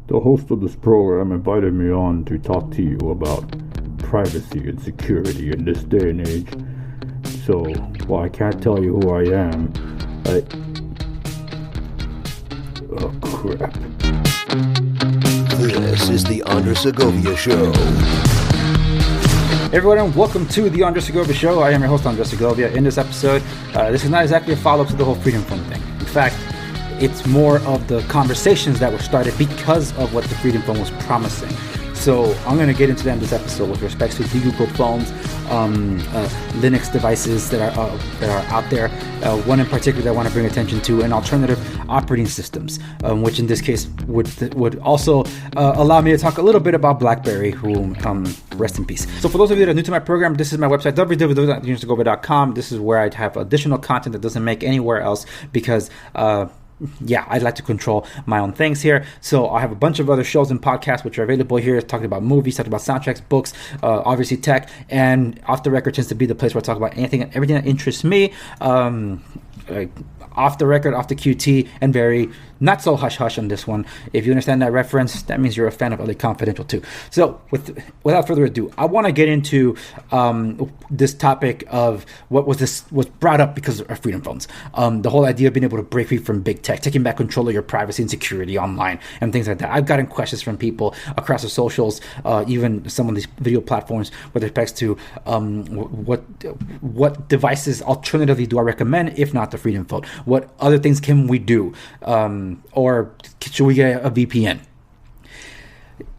The host of this program invited me on to talk to you about privacy and security in this day and age. So, while I can't tell you who I am, oh crap. This is the Andre Segovia Show. Hey everyone, and welcome to the Andre Segovia Show. I am your host, Andre Segovia. In this episode, this is not exactly a follow-up to the whole Freedom Phone thing. In fact, it's more of the conversations that were started because of what the Freedom Phone was promising. So I'm going to get into that in this episode with respect to the Google phones, Linux devices that are out there. One in particular that I want to bring attention to, and alternative operating systems, which in this case would also allow me to talk a little bit about BlackBerry, who rest in peace. So for those of you that are new to my program, this is my website, www.unisegovia.com. This is where I'd have additional content that doesn't make anywhere else because I'd like to control my own things here. So I have a bunch of other shows and podcasts which are available here, talking about movies, talking about soundtracks, books, obviously tech, and Off the Record tends to be the place where I talk about anything and everything that interests me. Off the record, off the QT, and very not so hush-hush on this one. If you understand that reference, that means you're a fan of LA Confidential too. So without further ado, I want to get into this topic of what was brought up because of Freedom Phones. The whole idea of being able to break free from big tech, taking back control of your privacy and security online and things like that. I've gotten questions from people across the socials, even some of these video platforms with respect to what devices alternatively do I recommend, if not the Freedom Phone? What other things can we do? Or should we get a VPN?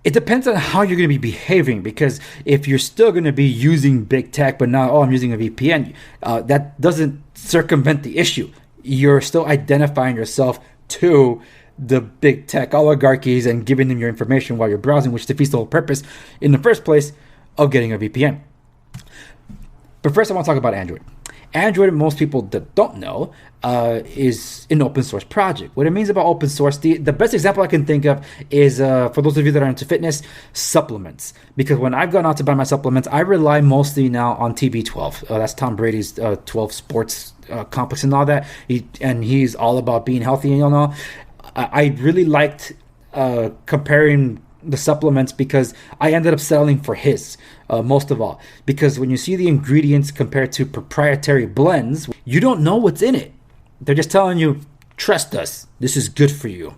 It depends on how you're going to be behaving, because if you're still going to be using big tech, but now, I'm using a VPN, that doesn't circumvent the issue. You're still identifying yourself to the big tech oligarchies and giving them your information while you're browsing, which defeats the whole purpose in the first place of getting a VPN. But first, I want to talk about Android. Android, most people that don't know, is an open source project. What it means about open source, the best example I can think of is, for those of you that are into fitness, supplements. Because when I've gone out to buy my supplements, I rely mostly now on TB12. That's Tom Brady's 12 sports complex and all that. He's all about being healthy, and all. I really liked comparing the supplements because I ended up settling for his most of all, because when you see the ingredients compared to proprietary blends, you don't know what's in it. They're just telling you, trust us, this is good for you.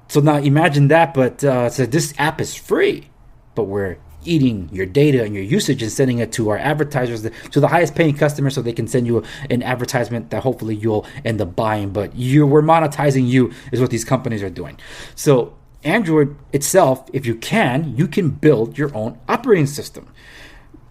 So now imagine that, but so this app is free, but we're eating your data and your usage and sending it to our advertisers, to the highest paying customers, so they can send you an advertisement that hopefully you'll end up buying. But we're monetizing you is what these companies are doing. So Android itself, if you can build your own operating system,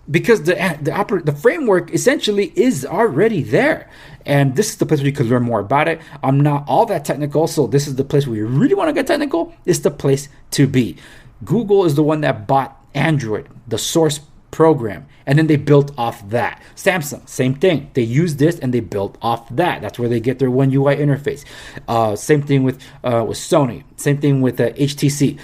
because the framework essentially is already there. And this is the place where you can learn more about it. I'm not all that technical, so this is the place where you really want to get technical. It's the place to be. Google is the one that bought Android, the source program, and then they built off that. Samsung, same thing. They used this and they built off that. That's where they get their One UI interface. Same thing with Sony. Same thing with HTC.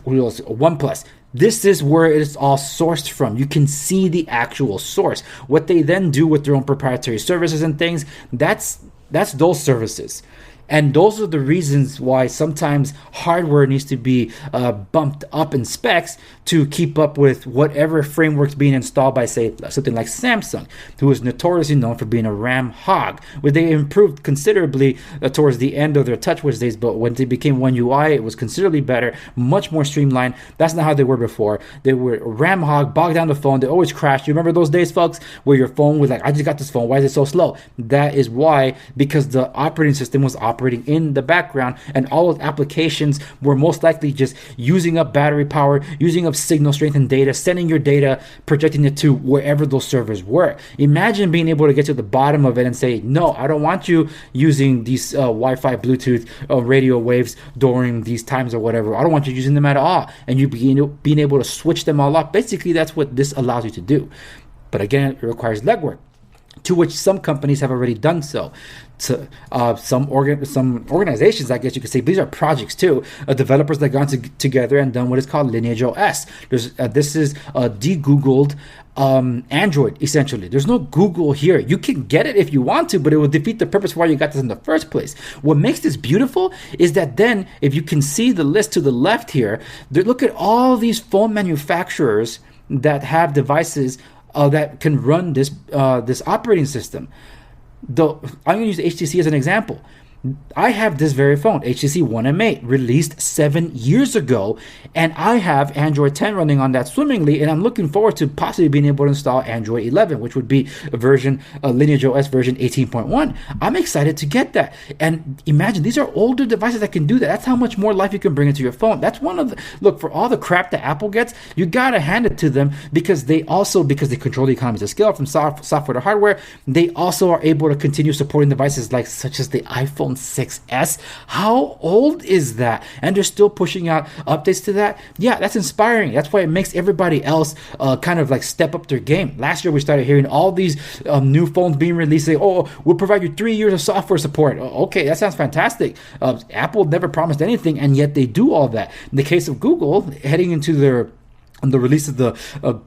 OnePlus. This is where it is all sourced from. You can see the actual source. What they then do with their own proprietary services and things, that's those services. And those are the reasons why sometimes hardware needs to be bumped up in specs to keep up with whatever framework's being installed by, say, something like Samsung, who is notoriously known for being a RAM hog. Where they improved considerably towards the end of their TouchWiz days, but when they became One UI, it was considerably better, much more streamlined. That's not how they were before. They were RAM hog, bogged down the phone. They always crashed. You remember those days, folks, where your phone was like, I just got this phone. Why is it so slow? That is why, because the operating system was operating in the background, and all of the applications were most likely just using up battery power, using up signal strength and data, sending your data, projecting it to wherever those servers were. Imagine being able to get to the bottom of it and say, no, I don't want you using these Wi-Fi, Bluetooth, radio waves during these times or whatever. I don't want you using them at all. And you being able to switch them all up. Basically, that's what this allows you to do. But again, it requires legwork. to which some companies have already done so. To some organizations, I guess you could say, these are projects too. Developers that got together and done what is called Lineage OS. This is de-Googled Android, essentially. There's no Google here. You can get it if you want to, but it will defeat the purpose why you got this in the first place. What makes this beautiful is that then, if you can see the list to the left here, look at all these phone manufacturers that have devices that can run this operating system. I'm going to use HTC as an example. I have this very phone, HTC One M8, released 7 years ago, and I have Android 10 running on that swimmingly, and I'm looking forward to possibly being able to install Android 11, which would be a Lineage OS version 18.1. I'm excited to get that. And imagine, these are older devices that can do that. That's how much more life you can bring into your phone. That's one of the, look, for all the crap that Apple gets, you gotta hand it to them, because they control the economies of scale from software to hardware. They also are able to continue supporting devices such as the iPhone 6S. How old is that? And they're still pushing out updates to that. Yeah, that's inspiring. That's why it makes everybody else kind of step up their game. Last year we started hearing all these new phones being released saying, oh, we'll provide you 3 years of software support. Okay, that sounds fantastic. Apple never promised anything, and yet they do all that. In the case of Google, heading into the release of the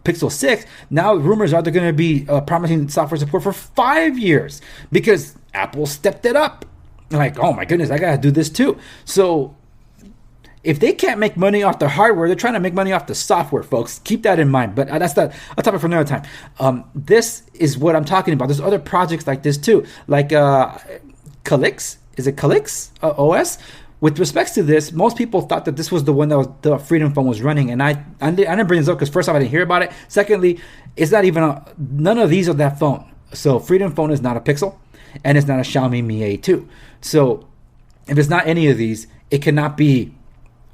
Pixel 6, now rumors are they're going to be promising software support for 5 years, because Apple stepped it up. Oh my goodness, I gotta do this too. So if they can't make money off the hardware, they're trying to make money off the software, folks. Keep that in mind. But that's a topic for another time. This is what I'm talking about. There's other projects like this too, like Calyx. Is it Calyx OS? With respects to this, most people thought that this was the one that the Freedom Phone was running, and I didn't bring this up because first off, I didn't hear about it. Secondly, it's not even none of these are that phone. So Freedom Phone is not a Pixel, and it's not a Xiaomi Mi A2. So if it's not any of these, it cannot be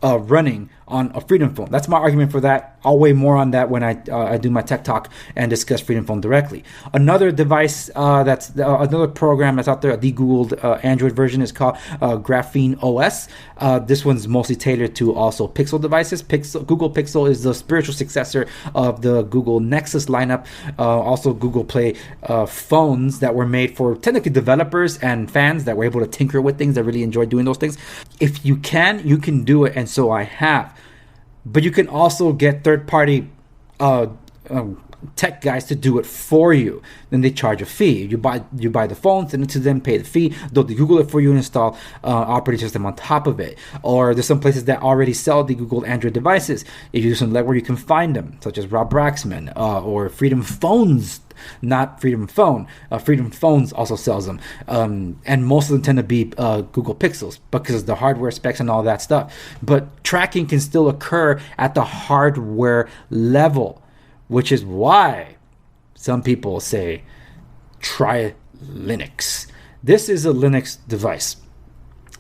running on a Freedom Phone. That's my argument for that. I'll weigh more on that when I do my tech talk and discuss Freedom Phone directly. Another device that's another program that's out there, the Googled Android version, is called Graphene OS. This one's mostly tailored to also Pixel devices. Google Pixel is the spiritual successor of the Google Nexus lineup. Also Google Play phones that were made for technically developers and fans that were able to tinker with things, that really enjoy doing those things. If you can do it, and so I have. But you can also get third-party tech guys to do it for you. Then they charge a fee. You buy the phone, send it to them, pay the fee. They'll Google it for you and install operating system on top of it. Or there's some places that already sell the Google Android devices. If you do some legwork, you can find them, such as Rob Braxman or Freedom Phones. Not Freedom Phone. Freedom Phones also sells them. And most of them tend to be Google Pixels because of the hardware specs and all that stuff. But tracking can still occur at the hardware level, which is why some people say, try Linux. This is a Linux device.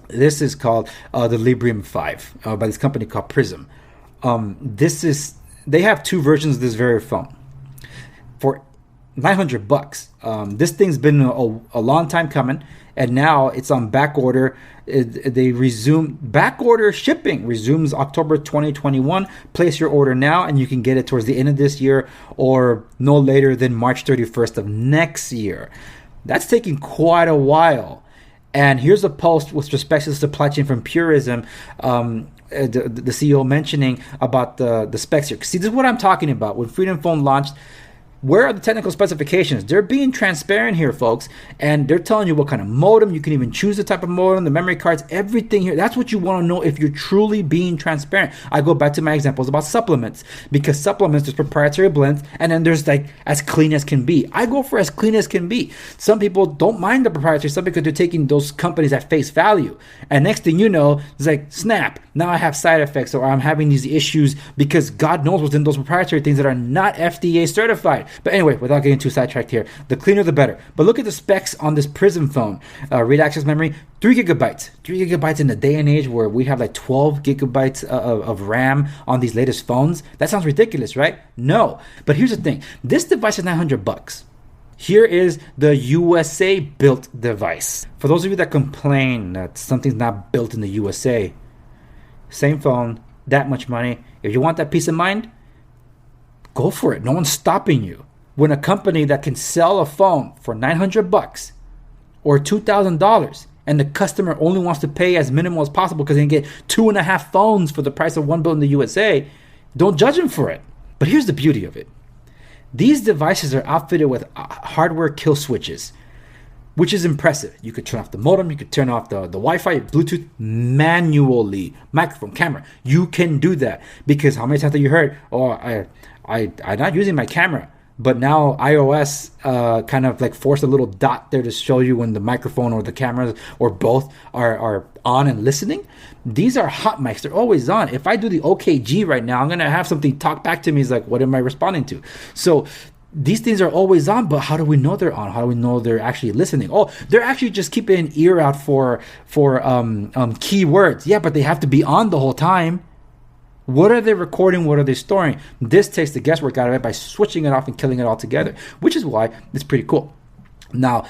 This is called the Librem 5 by this company called Prism. They have two versions of this very phone. For $900. This thing's been a long time coming, and now it's on back order. Back order shipping resumes October 2021. Place your order now, and you can get it towards the end of this year or no later than March 31st of next year. That's taking quite a while. And here's a post with respect to the supply chain from Purism. The CEO mentioning about the specs here. See, this is what I'm talking about. When Freedom Phone launched, where are the technical specifications? They're being transparent here, folks, and they're telling you what kind of modem. You can even choose the type of modem, the memory cards, everything here. That's what you want to know if you're truly being transparent. I go back to my examples about supplements, because supplements, there's proprietary blends, and then there's as clean as can be. I go for as clean as can be. Some people don't mind the proprietary stuff because they're taking those companies at face value. And next thing you know, it's snap, now I have side effects, or I'm having these issues because God knows what's in those proprietary things that are not FDA certified. But anyway, without getting too sidetracked here, the cleaner the better. But look at the specs on this Prism phone. Read access memory, 3 gigabytes. 3 gigabytes in the day and age where we have 12 gigabytes of RAM on these latest phones. That sounds ridiculous, right? No. But here's the thing. This device is $900. Here is the USA built device. For those of you that complain that something's not built in the USA, same phone, that much money. If you want that peace of mind, go for it. No one's stopping you. when a company that can sell a phone for $900 or $2,000 and the customer only wants to pay as minimal as possible because they can get 2.5 phones for the price of one built in the USA, don't judge them for it. But here's the beauty of it. These devices are outfitted with hardware kill switches, which is impressive. You could turn off the modem, you could turn off the Wi-Fi, Bluetooth manually, microphone, camera. You can do that because how many times have you heard, I'm not using my camera, but now iOS kind of like forced a little dot there to show you when the microphone or the cameras or both are on and listening. These are hot mics. They're always on. If I do the OKG right now, I'm going to have something talk back to me. It's like, what am I responding to? So these things are always on, but how do we know they're on? How do we know they're actually listening? Oh, they're actually just keeping an ear out for keywords. Yeah, but they have to be on the whole time. What are they recording? What are they storing? This takes the guesswork out of it by switching it off and killing it all together, which is why it's pretty cool. Now,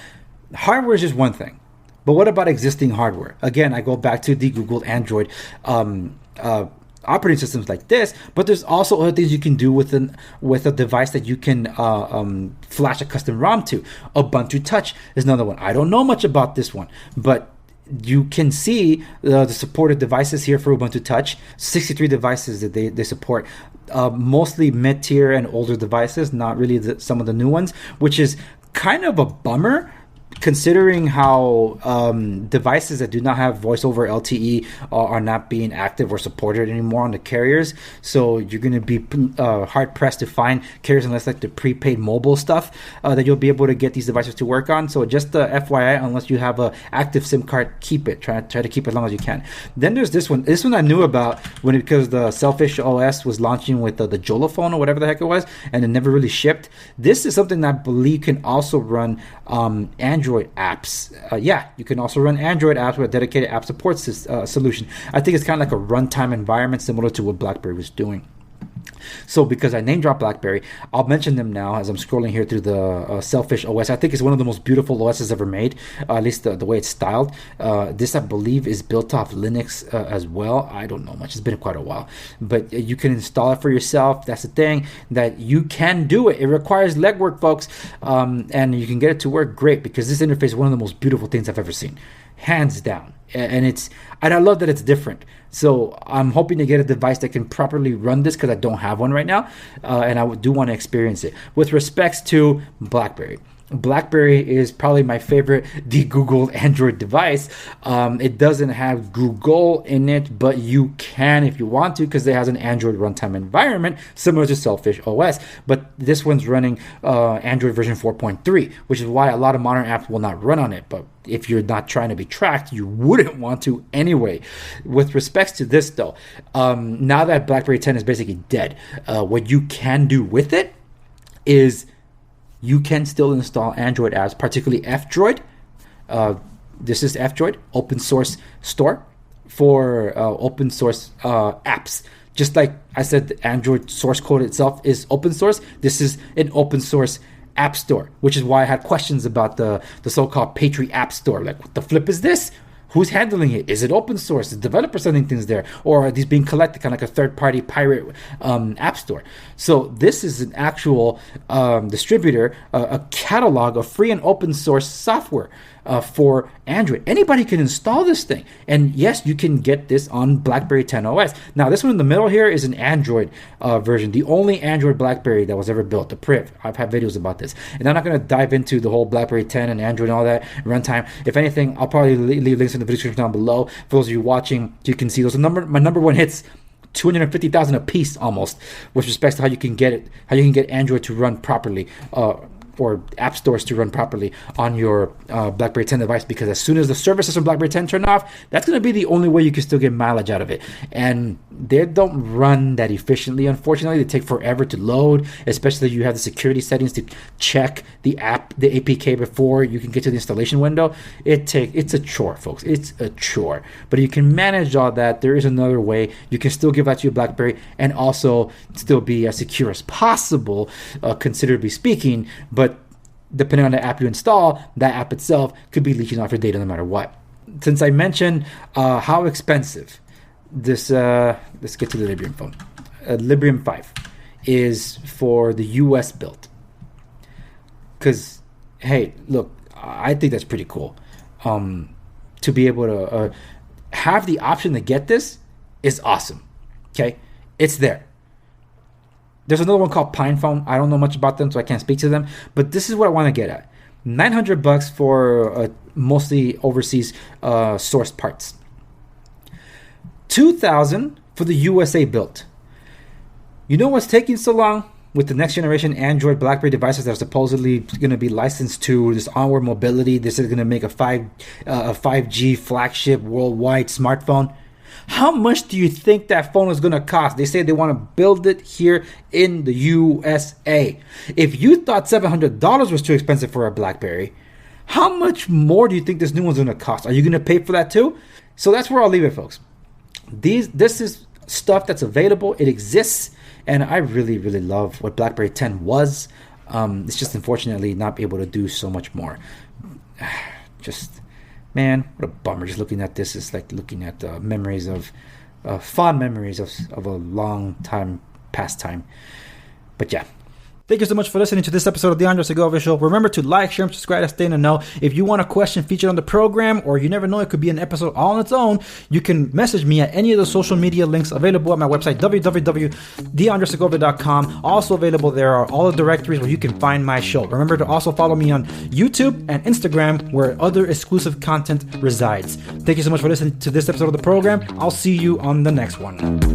hardware is just one thing. But what about existing hardware? Again, I go back to the Google Android operating systems like this, but there's also other things you can do with a device that you can flash a custom ROM to. Ubuntu Touch is another one. I don't know much about this one, but you can see the supported devices here for Ubuntu Touch. 63 devices that they support. Mostly mid-tier and older devices, not really some of the new ones, which is kind of a bummer, considering how devices that do not have voice over LTE are not being active or supported anymore on the carriers. So you're going to be hard pressed to find carriers unless like the prepaid mobile stuff that you'll be able to get these devices to work on. So just FYI, unless you have an active SIM card, keep it. Try to keep it as long as you can. Then there's this one. This one I knew about because the Selfish OS was launching with the Jolophone or whatever the heck it was, and it never really shipped. This is something that I believe can also run Android apps. You can also run Android apps with a dedicated app support solution. I think it's kind of like a runtime environment similar to what BlackBerry was doing. So because I name dropped BlackBerry, I'll mention them now as I'm scrolling here through the Selfish OS. I think it's one of the most beautiful OSs ever made, at least the way it's styled. This, I believe, is built off Linux as well. I don't know much. It's been quite a while. But you can install it for yourself. That's the thing, that you can do it. It requires legwork, folks. And you can get it to work great because this interface is one of the most beautiful things I've ever seen. Hands down. And I love that it's different. So I'm hoping to get a device that can properly run this because I don't have one right now, and I do want to experience it. With respects to BlackBerry is probably my favorite de-Googled Android device. It doesn't have Google in it, but you can if you want to because it has an Android runtime environment similar to Selfish OS. But this one's running Android version 4.3, which is why a lot of modern apps will not run on it. But if you're not trying to be tracked, you wouldn't want to anyway. With respects to this, though, now that BlackBerry 10 is basically dead, what you can do with it is you can still install Android apps, particularly F-Droid. This is F-Droid, open source store for open source apps. Just like I said, the Android source code itself is open source. This is an open source app store, which is why I had questions about the so-called Patriot App Store. Like, what the flip is this? Who's handling it? Is it open source? Is developers sending things there? Or are these being collected kind of like a third-party pirate app store? So this is an actual distributor, a catalog of free and open source software for Android. Anybody can install this thing. And yes, you can get this on BlackBerry 10 OS. Now, this one in the middle here is an Android version, the only Android BlackBerry that was ever built, the Priv. I've had videos about this. And I'm not going to dive into the whole BlackBerry 10 and Android and all that runtime. If anything, I'll probably leave links in the video description down below. For those of you watching, you can see those. My number one hits 250,000 a piece almost, with respect to how you can get Android to run properly, or app stores to run properly on your BlackBerry 10 device, because as soon as the services from BlackBerry 10 turn off, that's going to be the only way you can still get mileage out of it. And they don't run that efficiently, unfortunately. They take forever to load, especially if you have the security settings to check the APK before you can get to the installation window. It's a chore, folks. It's a chore. But you can manage all that. There is another way. You can still give that to your BlackBerry and also still be as secure as possible, considerably speaking. But depending on the app you install, that app itself could be leaking off your data no matter what. Since I mentioned how expensive this, let's get to the Librem phone. Librem 5 is for the US build. Because, hey, look, I think that's pretty cool. To be able to have the option to get this is awesome. Okay? It's there. There's another one called Pine Phone. I don't know much about them, so I can't speak to them. But this is what I want to get at. $900 for mostly overseas sourced parts. $2,000 for the USA built. You know what's taking so long? With the next generation Android BlackBerry devices that are supposedly going to be licensed to this onward mobility. This is going to make a 5G flagship worldwide smartphone. How much do you think that phone is going to cost? They say they want to build it here in the USA. If you thought $700 was too expensive for a BlackBerry, how much more do you think this new one's going to cost? Are you going to pay for that too? So that's where I'll leave it, folks. This is stuff that's available. It exists. And I really, really love what BlackBerry 10 was. It's just unfortunately not able to do so much more. Just, man, what a bummer. Just looking at this is like looking at memories of, fond memories of a long time, past time. But yeah. Thank you so much for listening to this episode of the Andre Segovia Show. Remember to like, share, and subscribe to stay in the know. If you want a question featured on the program, or you never know, it could be an episode all on its own, you can message me at any of the social media links available at my website, www.theandresegovia.com. Also available there are all the directories where you can find my show. Remember to also follow me on YouTube and Instagram, where other exclusive content resides. Thank you so much for listening to this episode of the program. I'll see you on the next one.